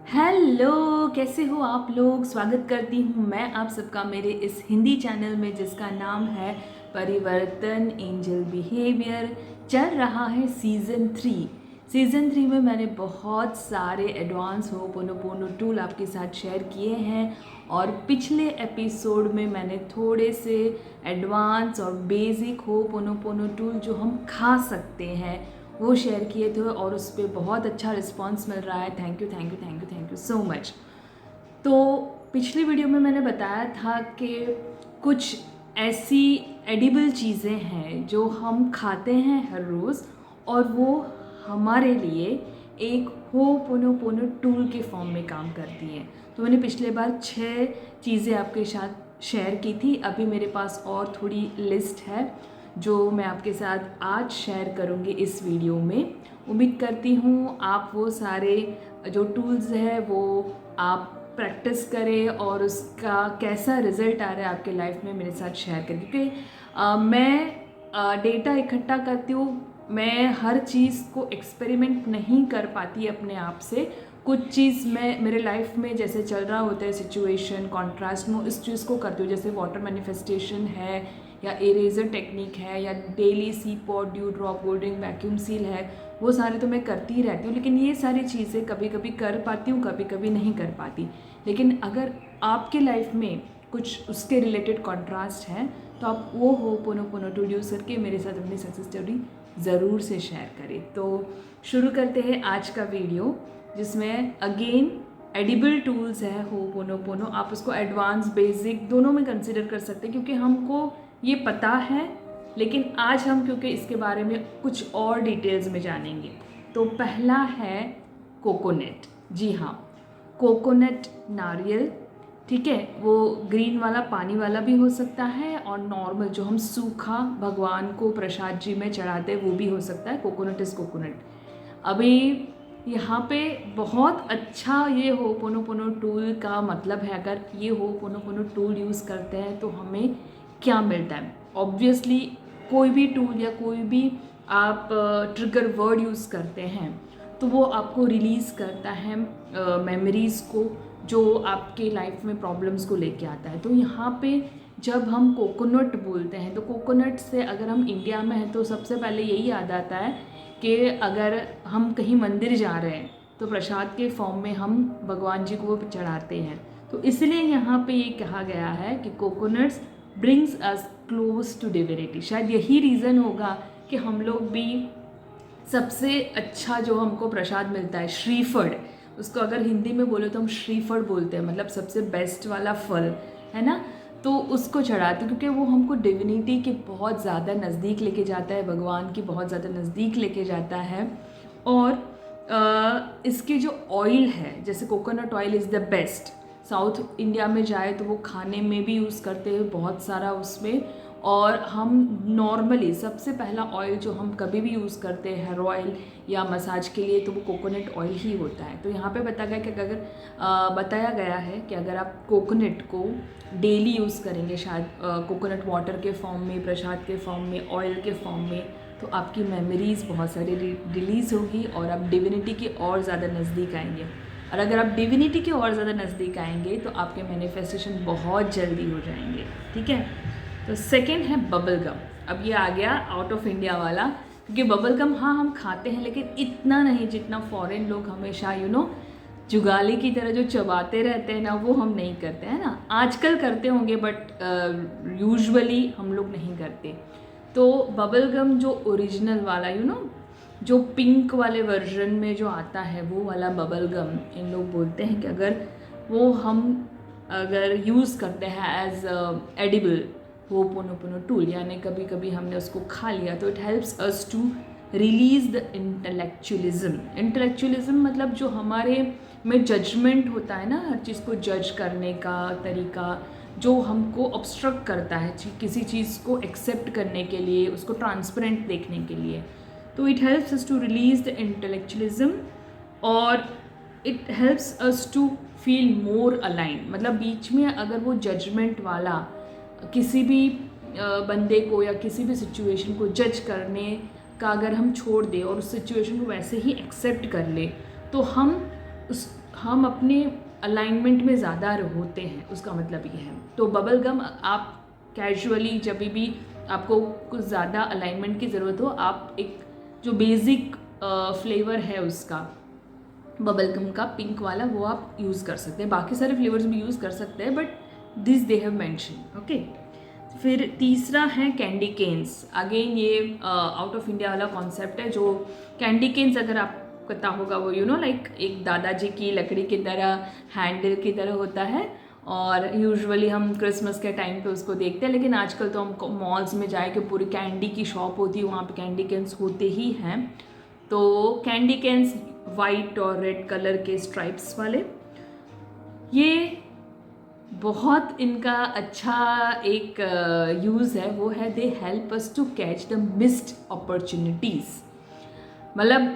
Hello, कैसे हो आप लोग। स्वागत करती हूँ मैं आप सबका मेरे इस हिंदी चैनल में जिसका नाम है परिवर्तन एंजल बिहेवियर। चल रहा है सीज़न 3 में मैंने बहुत सारे एडवांस होपोनोपोनो टूल आपके साथ शेयर किए हैं और पिछले एपिसोड में मैंने थोड़े से एडवांस और बेसिक होपोनोपोनो टूल जो हम खा सकते हैं वो शेयर किए थे और उस पर बहुत अच्छा रिस्पांस मिल रहा है। Thank you thank you thank you thank you so much. तो पिछली वीडियो में मैंने बताया था कि कुछ ऐसी एडिबल चीज़ें हैं जो हम खाते हैं हर रोज़ और वो हमारे लिए एक होपोनोपोनो टूल के फॉर्म में काम करती हैं। तो मैंने पिछले बार 6 चीज़ें आपके साथ शेयर की थी। अभी मेरे पास और थोड़ी लिस्ट है जो मैं आपके साथ आज शेयर करूँगी इस वीडियो में। उम्मीद करती हूँ आप वो सारे जो टूल्स हैं वो आप प्रैक्टिस करें और उसका कैसा रिज़ल्ट आ रहा है आपके लाइफ में मेरे साथ शेयर करें, क्योंकि मैं डेटा इकट्ठा करती हूँ। मैं हर चीज़ को एक्सपेरिमेंट नहीं कर पाती अपने आप से। कुछ चीज़ मैं मेरे लाइफ में जैसे चल रहा होता है सिचुएशन कॉन्ट्रास्ट में इस चीज़ को करती हूँ, जैसे वाटर मैनिफेस्टेशन है या इरेजर टेक्निक है या डेली सी पॉट ड्यू ड्रॉप गोल्डिंग वैक्यूम सील है, वो सारे तो मैं करती ही रहती हूँ। लेकिन ये सारी चीज़ें कभी कभी कर पाती हूँ, कभी कभी नहीं कर पाती। लेकिन अगर आपके लाइफ में कुछ उसके रिलेटेड कॉन्ट्रास्ट है तो आप वो होपोनोपोनो टूल यूज़ करके मेरे साथ अपनी सक्सेस स्टोरी ज़रूर से शेयर करें। तो शुरू करते हैं आज का वीडियो, जिसमें अगेन एडिबल टूल्स है होपोनोपोनो। आप उसको एडवांस बेसिक दोनों में कंसिडर कर सकते हैं क्योंकि हमको ये पता है, लेकिन आज हम क्योंकि इसके बारे में कुछ और डिटेल्स में जानेंगे। तो पहला है कोकोनट। जी हाँ, कोकोनट नारियल, ठीक है। वो ग्रीन वाला पानी वाला भी हो सकता है और नॉर्मल जो हम सूखा भगवान को प्रसाद जी में चढ़ाते हैं वो भी हो सकता है। Coconut is coconut. अभी यहाँ पे बहुत अच्छा ये होपोनोपोनो टूल का मतलब है, अगर ये होपोनोपोनो टूल यूज़ करते हैं तो हमें क्या मिलता है। ऑब्वियसली कोई भी टूल या कोई भी आप ट्रिगर वर्ड यूज़ करते हैं तो वो आपको रिलीज़ करता है मेमोरीज़ को, जो आपके लाइफ में प्रॉब्लम्स को लेके आता है। तो यहाँ पे जब हम कोकोनट बोलते हैं तो कोकोनट से अगर हम इंडिया में हैं तो सबसे पहले यही याद आता है कि अगर हम कहीं मंदिर जा रहे हैं तो प्रसाद के फॉर्म में हम भगवान जी को वो चढ़ाते हैं। तो इसलिए यहाँ पे ये कहा गया है कि coconuts brings us close to divinity. शायद यही रीज़न होगा कि हम लोग भी सबसे अच्छा जो हमको प्रसाद मिलता है श्रीफल, उसको अगर हिंदी में बोले तो हम श्रीफल बोलते हैं, मतलब सबसे बेस्ट वाला फल है ना। तो उसको चढ़ाते हैं क्योंकि वो हमको डिविनिटी के बहुत ज़्यादा नज़दीक लेके जाता है, भगवान की बहुत ज़्यादा नज़दीक लेके जाता है। और इसकी जो ऑयल है, जैसे coconut oil is the best. South India में जाए तो वो खाने में भी यूज़ करते हैं बहुत सारा उसमें। और हम नॉर्मली सबसे पहला ऑयल जो हम कभी भी यूज़ करते हैं हेयर ऑयल या मसाज के लिए तो वो कोकोनट ऑयल ही होता है। तो यहाँ पे बताया गया है कि अगर आप कोकोनट को डेली यूज़ करेंगे, शायद कोकोनट वाटर के फॉर्म में, प्रसाद के फॉर्म में, ऑयल के फॉर्म में, तो आपकी मेमोरीज़ बहुत सारी रिलीज़ होगी और आप डिविनिटी के और ज़्यादा नज़दीक आएंगे। और अगर आप डिविनिटी के और ज़्यादा नज़दीक आएंगे तो आपके मैनिफेस्टेशन बहुत जल्दी हो जाएंगे, ठीक है। तो सेकेंड है बबल गम। अब ये आ गया आउट ऑफ इंडिया वाला, क्योंकि बबल गम हाँ हम खाते हैं लेकिन इतना नहीं जितना फॉरेन लोग हमेशा जुगाली की तरह जो चबाते रहते हैं ना, वो हम नहीं करते हैं ना। आजकल करते होंगे बट यूजुअली हम लोग नहीं करते। तो बबल गम जो ओरिजिनल वाला जो पिंक वाले वर्जन में जो आता है वो वाला बबल गम इन लोग बोलते हैं कि अगर वो हम यूज़ करते हैं एज एडिबल होपोनोपोनो टूल, यानी कभी कभी हमने उसको खा लिया तो it helps us to release the intellectualism मतलब जो हमारे में जजमेंट होता है ना, हर चीज़ को जज करने का तरीका जो हमको ऑब्स्ट्रक्ट करता है किसी चीज़ को एक्सेप्ट करने के लिए, उसको ट्रांसपेरेंट देखने के लिए। तो it helps us to release the intellectualism और it helps us to feel more align. मतलब बीच में अगर वो जजमेंट वाला किसी भी बंदे को या किसी भी सिचुएशन को जज करने का अगर हम छोड़ दें और उस सिचुएशन को वैसे ही एक्सेप्ट कर ले तो हम हम अपने अलाइनमेंट में ज़्यादा होते हैं, उसका मतलब ये है। तो बबल गम आप कैजुअली जब भी आपको कुछ ज़्यादा अलाइनमेंट की ज़रूरत हो, आप एक जो बेसिक फ्लेवर है उसका बबल गम का पिंक वाला, वो आप यूज़ कर सकते हैं। बाकी सारे फ्लेवर्स भी यूज़ कर सकते हैं, but this they have mention, okay. फिर तीसरा है कैंडी केन्स। अगेन ये आउट ऑफ इंडिया वाला कॉन्सेप्ट है। जो कैंडी केन्स अगर आप पता होगा, वो लाइक एक दादाजी की लकड़ी की तरह हैंडल की तरह होता है, और यूजुअली हम क्रिसमस के टाइम पे उसको देखते हैं। लेकिन आजकल तो हम मॉल्स में जाए कि पूरी कैंडी की शॉप होती है, वहाँ पे कैंडी कैंस होते ही हैं। तो कैंडी कैंस वाइट और रेड कलर के स्ट्राइप्स वाले, ये बहुत इनका अच्छा एक यूज़ है, वो है they help us to catch the missed opportunities. मतलब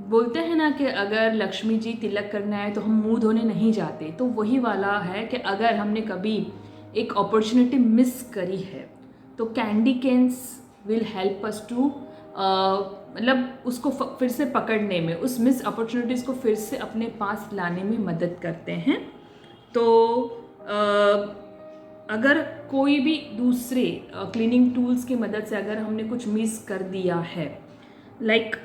बोलते हैं ना कि अगर लक्ष्मी जी तिलक करना है तो हम मुंह धोने नहीं जाते, तो वही वाला है कि अगर हमने कभी एक अपॉर्चुनिटी मिस करी है तो candy cans will help us to मतलब उसको फिर से पकड़ने में, उस मिस अपॉर्चुनिटीज़ को फिर से अपने पास लाने में मदद करते हैं। तो अगर कोई भी दूसरे क्लीनिंग टूल्स की मदद से अगर हमने कुछ मिस कर दिया है, like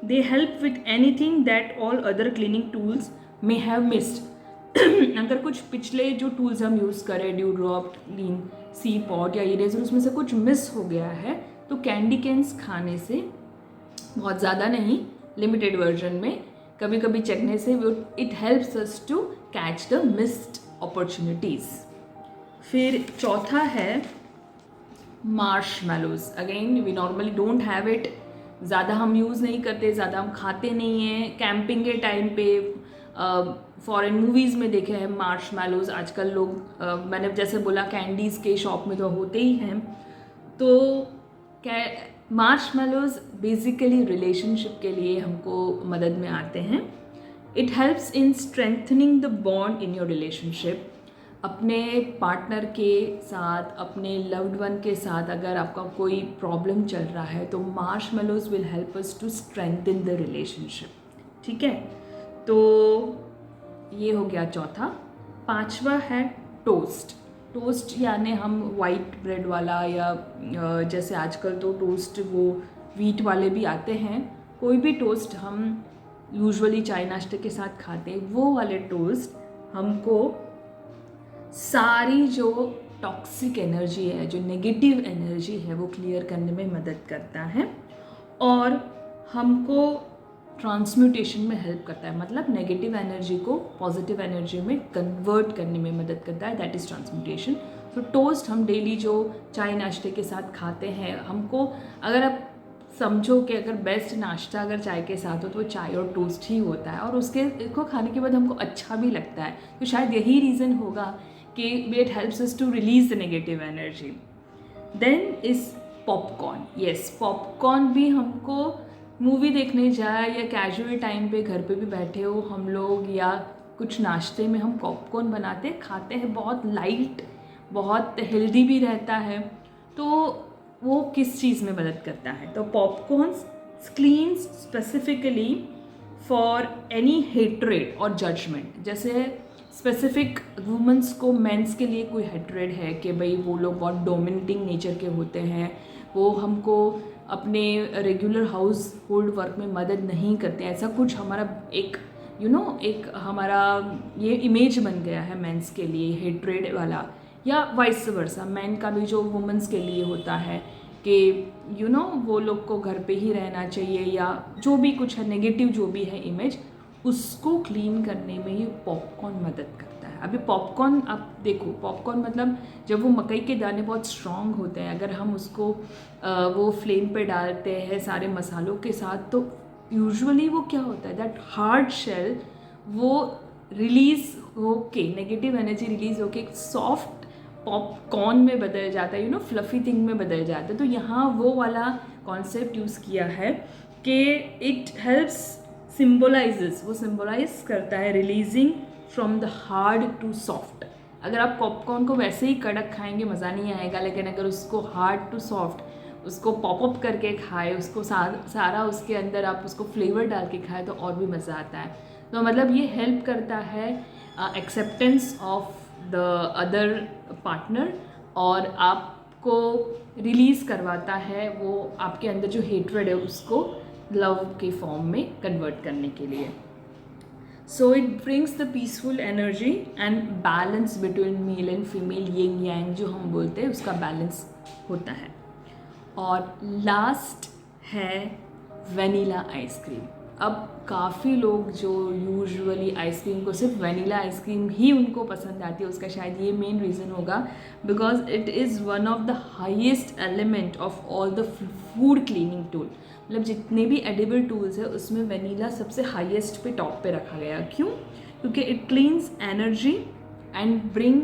they help with anything that all other cleaning tools may have missed. अगर कुछ पिछले जो टूल्स हम यूज़ करें, ड्यू ड्रॉप, क्लीन सी पॉट या इरेजर, उसमें से कुछ मिस हो गया है, तो कैंडी कैंस खाने से, बहुत ज़्यादा नहीं, लिमिटेड वर्जन में कभी कभी चखने से, it helps us to catch the missed opportunities. फिर चौथा है marshmallows. Again we normally don't have it, ज़्यादा हम यूज़ नहीं करते, ज़्यादा हम खाते नहीं हैं। कैंपिंग के टाइम पे फॉरेन मूवीज़ में देखे हैं मार्शमैलोज। आजकल लोग मैंने जैसे बोला कैंडीज़ के शॉप में तो होते ही हैं। तो मार्शमैलोज बेसिकली रिलेशनशिप के लिए हमको मदद में आते हैं। It helps in strengthening the bond in your relationship. अपने पार्टनर के साथ, अपने लव्ड वन के साथ अगर आपका कोई प्रॉब्लम चल रहा है तो marshmallows will help us to strengthen the relationship, ठीक है। तो ये हो गया चौथा। पांचवा है टोस्ट। टोस्ट यानी हम वाइट ब्रेड वाला, या जैसे आजकल तो टोस्ट वो व्हीट वाले भी आते हैं, कोई भी टोस्ट हम यूजुअली चाय नाश्ते के साथ खाते हैं, वो वाले टोस्ट हमको सारी जो टॉक्सिक एनर्जी है, जो नेगेटिव एनर्जी है, वो क्लियर करने में मदद करता है और हमको ट्रांसम्यूटेशन में हेल्प करता है। मतलब नेगेटिव एनर्जी को पॉजिटिव एनर्जी में कन्वर्ट करने में मदद करता है, दैट इज़ ट्रांसम्यूटेशन। तो टोस्ट हम डेली जो चाय नाश्ते के साथ खाते हैं, हमको अगर आप समझो कि अगर बेस्ट नाश्ता अगर चाय के साथ हो तो चाय और टोस्ट ही होता है, और उसको खाने के बाद हमको अच्छा भी लगता है। तो शायद यही रीज़न होगा कि it helps us to release the negative energy. Then is popcorn. Yes, popcorn भी हमको मूवी देखने जाए या कैजुअल टाइम पे घर पे भी बैठे हो हम लोग, या कुछ नाश्ते में हम पॉपकॉर्न बनाते खाते हैं, बहुत लाइट, बहुत हेल्दी भी रहता है। तो वो किस चीज़ में मदद करता है? तो popcorn cleans specifically for any hatred और जजमेंट। जैसे स्पेसिफिक वुमेंस को, मेंस के लिए कोई हेट्रेड है कि भाई वो लोग बहुत डोमिनेटिंग नेचर के होते हैं, वो हमको अपने रेगुलर हाउस होल्ड वर्क में मदद नहीं करते, ऐसा कुछ हमारा एक एक हमारा ये इमेज बन गया है मेंस के लिए हेट्रेड वाला, या वाइस वर्सा मैन का भी जो वुमेंस के लिए होता है कि वो लोग को घर पे ही रहना चाहिए, या जो भी कुछ है नेगेटिव जो भी है इमेज, उसको क्लीन करने में ये पॉपकॉर्न मदद करता है। अभी पॉपकॉर्न आप देखो, पॉपकॉर्न मतलब जब वो मकई के दाने बहुत स्ट्रॉन्ग होते हैं, अगर हम उसको वो फ्लेम पे डालते हैं सारे मसालों के साथ, तो यूजुअली वो क्या होता है, दैट हार्ड शेल वो रिलीज़ होके, नेगेटिव एनर्जी रिलीज़ होके सॉफ्ट पॉपकॉर्न में बदल जाता है, फ्लफ़ी थिंग में बदल जाता है। तो यहाँ वो वाला कॉन्सेप्ट यूज़ किया है कि इट हेल्प्स सिम्बोलाइजेस, वो सिम्बोलाइज करता है releasing from the hard to soft. अगर आप पॉपकॉर्न को वैसे ही कड़क खाएंगे मज़ा नहीं आएगा, लेकिन अगर उसको हार्ड टू सॉफ्ट, उसको पॉपअप करके खाए, उसको सारा उसके अंदर आप उसको फ्लेवर डाल के खाए, तो और भी मज़ा आता है। तो मतलब ये हेल्प करता है acceptance of the other partner, और आपको रिलीज़ करवाता है वो आपके अंदर जो हेट्रेड है उसको लव के फॉर्म में कन्वर्ट करने के लिए. So it brings the peaceful energy and balance between male and female, yin yang जो हम बोलते हैं उसका बैलेंस होता है. और लास्ट है वनीला आइसक्रीम. अब काफ़ी लोग जो यूजुअली आइसक्रीम को सिर्फ वनीला आइसक्रीम ही उनको पसंद आती है, उसका शायद ये मेन रीज़न होगा because it is one of the highest element of all the food cleaning tool. मतलब जितने भी एडिबल टूल्स है उसमें वनीला सबसे हाईएस्ट पे टॉप पे रखा गया. क्यों? क्योंकि it cleanses energy and bring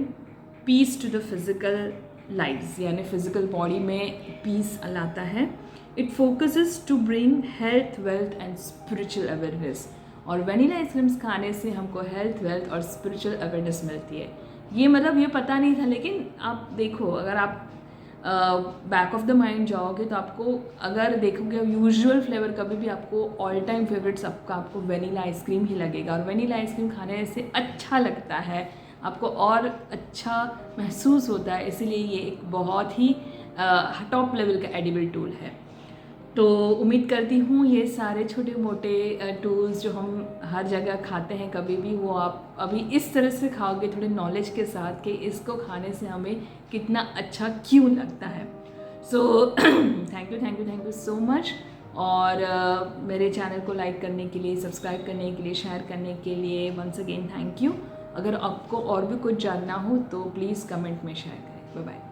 peace to the physical lifes, यानी फिज़िकल बॉडी में पीस लाता है. It focuses to bring health, wealth and spiritual awareness. और वनीला आइसक्रीम्स खाने से हमको हेल्थ, वेल्थ और स्पिरिचुअल अवेयरनेस मिलती है. ये मतलब ये पता नहीं था, लेकिन आप देखो अगर आप बैक ऑफ द माइंड जाओगे तो आपको अगर देखोगे यूजुअल फ्लेवर कभी भी आपको ऑल टाइम फेवरेट सबका आपको वनीला आइसक्रीम ही लगेगा. और वनीला आइसक्रीम खाने से अच्छा लगता है, आपको और अच्छा महसूस होता है, इसीलिए ये एक बहुत ही टॉप लेवल का एडिबल टूल है. तो उम्मीद करती हूँ ये सारे छोटे मोटे टूल्स जो हम हर जगह खाते हैं कभी भी, वो आप अभी इस तरह से खाओगे थोड़े नॉलेज के साथ कि इसको खाने से हमें कितना अच्छा क्यों लगता है. So thank you so much. और मेरे चैनल को लाइक करने के लिए, सब्सक्राइब करने के लिए, शेयर करने के लिए वंस अगेन थैंक यू. अगर आपको और भी कुछ जानना हो तो प्लीज़ कमेंट में शेयर करें. Bye bye.